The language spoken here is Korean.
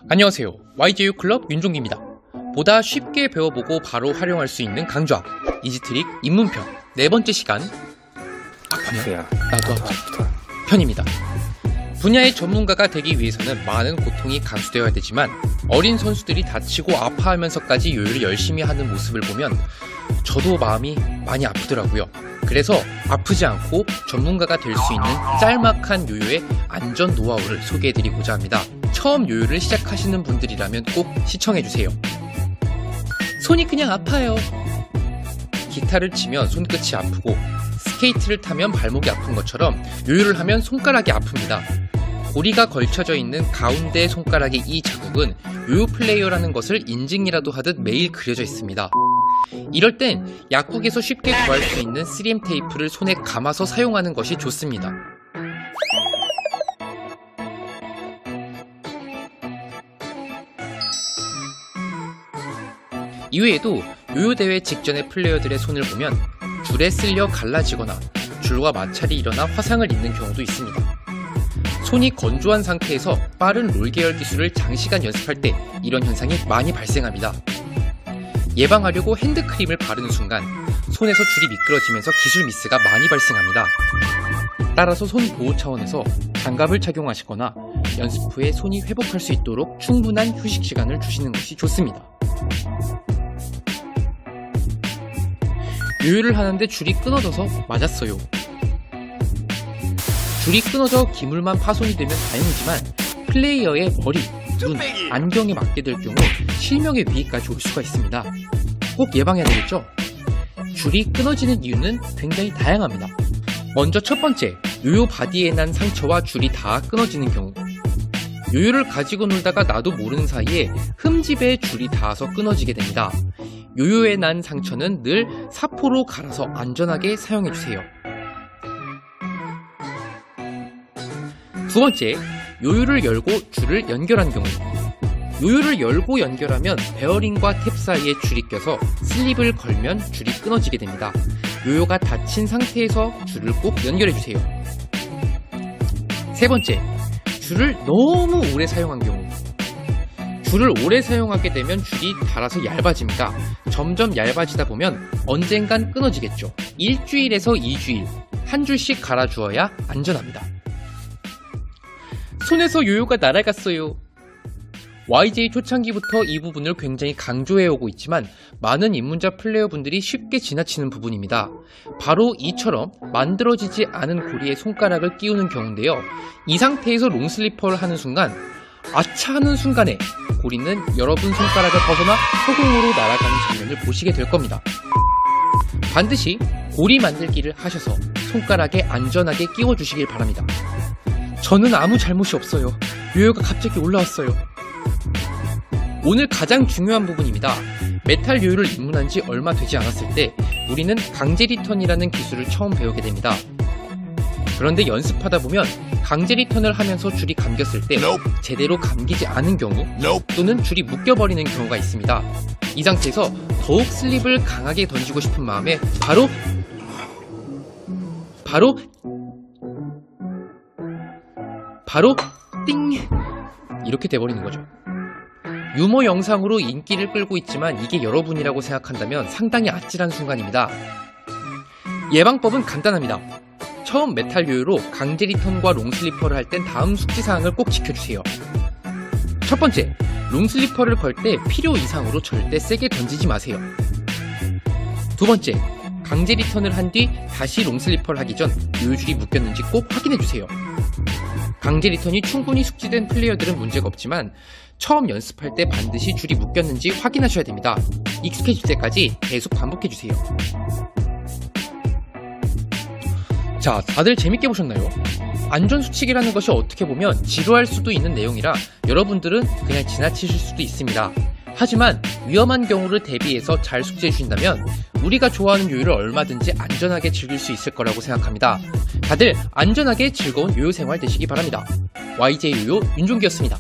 안녕하세요. YJU 클럽 윤종기입니다. 보다 쉽게 배워보고 바로 활용할 수 있는 강좌 이지트릭 입문편 네 번째 시간 나도 아파 편입니다. 분야의 전문가가 되기 위해서는 많은 고통이 감수되어야 되지만 어린 선수들이 다치고 아파하면서까지 요요를 열심히 하는 모습을 보면 저도 마음이 많이 아프더라고요. 그래서 아프지 않고 전문가가 될 수 있는 짤막한 요요의 안전 노하우를 소개해드리고자 합니다. 처음 요요를 시작하시는 분들이라면 꼭 시청해주세요. 손이 그냥 아파요. 기타를 치면 손끝이 아프고 스케이트를 타면 발목이 아픈 것처럼 요요를 하면 손가락이 아픕니다. 고리가 걸쳐져 있는 가운데 손가락의 이 자국은 요요 플레이어라는 것을 인증이라도 하듯 매일 그려져 있습니다. 이럴 땐 약국에서 쉽게 구할 수 있는 3M 테이프를 손에 감아서 사용하는 것이 좋습니다. 이외에도 요요 대회 직전의 플레이어들의 손을 보면 줄에 쓸려 갈라지거나 줄과 마찰이 일어나 화상을 입는 경우도 있습니다. 손이 건조한 상태에서 빠른 롤 계열 기술을 장시간 연습할 때 이런 현상이 많이 발생합니다. 예방하려고 핸드크림을 바르는 순간 손에서 줄이 미끄러지면서 기술 미스가 많이 발생합니다. 따라서 손 보호 차원에서 장갑을 착용하시거나 연습 후에 손이 회복할 수 있도록 충분한 휴식 시간을 주시는 것이 좋습니다. 요요를 하는데 줄이 끊어져서 맞았어요. 줄이 끊어져 기물만 파손이 되면 다행이지만 플레이어의 머리, 눈, 안경에 맞게 될 경우 실명의 위기까지 올 수가 있습니다. 꼭 예방해야 되겠죠? 줄이 끊어지는 이유는 굉장히 다양합니다. 먼저 첫 번째, 요요 바디에 난 상처와 줄이 다 끊어지는 경우. 요요를 가지고 놀다가 나도 모르는 사이에 흠집에 줄이 닿아서 끊어지게 됩니다. 요요에 난 상처는 늘 사포로 갈아서 안전하게 사용해주세요. 두 번째, 요요를 열고 줄을 연결한 경우. 요요를 열고 연결하면 베어링과 탭 사이에 줄이 껴서 슬립을 걸면 줄이 끊어지게 됩니다. 요요가 닫힌 상태에서 줄을 꼭 연결해주세요. 세 번째, 줄을 너무 오래 사용한 경우. 줄을 오래 사용하게 되면 줄이 닳아서 얇아집니다. 점점 얇아지다 보면 언젠간 끊어지겠죠. 일주일에서 2주일, 한 줄씩 갈아주어야 안전합니다. 손에서 요요가 날아갔어요. YJ 초창기부터 이 부분을 굉장히 강조해오고 있지만 많은 입문자 플레이어분들이 쉽게 지나치는 부분입니다. 바로 이처럼 만들어지지 않은 고리에 손가락을 끼우는 경우인데요. 이 상태에서 롱슬리퍼를 하는 순간 아차 하는 순간에 고리는 여러분 손가락을 벗어나 허공으로 날아가는 장면을 보시게 될 겁니다. 반드시 고리 만들기를 하셔서 손가락에 안전하게 끼워주시길 바랍니다. 저는 아무 잘못이 없어요. 요요가 갑자기 올라왔어요. 오늘 가장 중요한 부분입니다. 메탈 요요를 입문한 지 얼마 되지 않았을 때 우리는 강제 리턴이라는 기술을 처음 배우게 됩니다. 그런데 연습하다 보면 강제 리턴을 하면서 줄이 감겼을 때 제대로 감기지 않은 경우 또는 줄이 묶여버리는 경우가 있습니다. 이 상태에서 더욱 슬립을 강하게 던지고 싶은 마음에 바로 띵! 이렇게 돼버리는 거죠. 유머 영상으로 인기를 끌고 있지만 이게 여러분이라고 생각한다면 상당히 아찔한 순간입니다. 예방법은 간단합니다. 처음 메탈 요요로 강제 리턴과 롱슬리퍼를 할 땐 다음 숙지사항을 꼭 지켜주세요. 첫 번째, 롱슬리퍼를 걸 때 필요 이상으로 절대 세게 던지지 마세요. 두 번째, 강제 리턴을 한 뒤 다시 롱슬리퍼를 하기 전 요요줄이 묶였는지 꼭 확인해주세요. 강제 리턴이 충분히 숙지된 플레이어들은 문제가 없지만 처음 연습할 때 반드시 줄이 묶였는지 확인하셔야 됩니다. 익숙해질 때까지 계속 반복해주세요. 자, 다들 재밌게 보셨나요? 안전수칙이라는 것이 어떻게 보면 지루할 수도 있는 내용이라 여러분들은 그냥 지나치실 수도 있습니다. 하지만 위험한 경우를 대비해서 잘 숙지해 주신다면 우리가 좋아하는 요요를 얼마든지 안전하게 즐길 수 있을 거라고 생각합니다. 다들 안전하게 즐거운 요요 생활 되시기 바랍니다. YJ 요요 윤종기였습니다.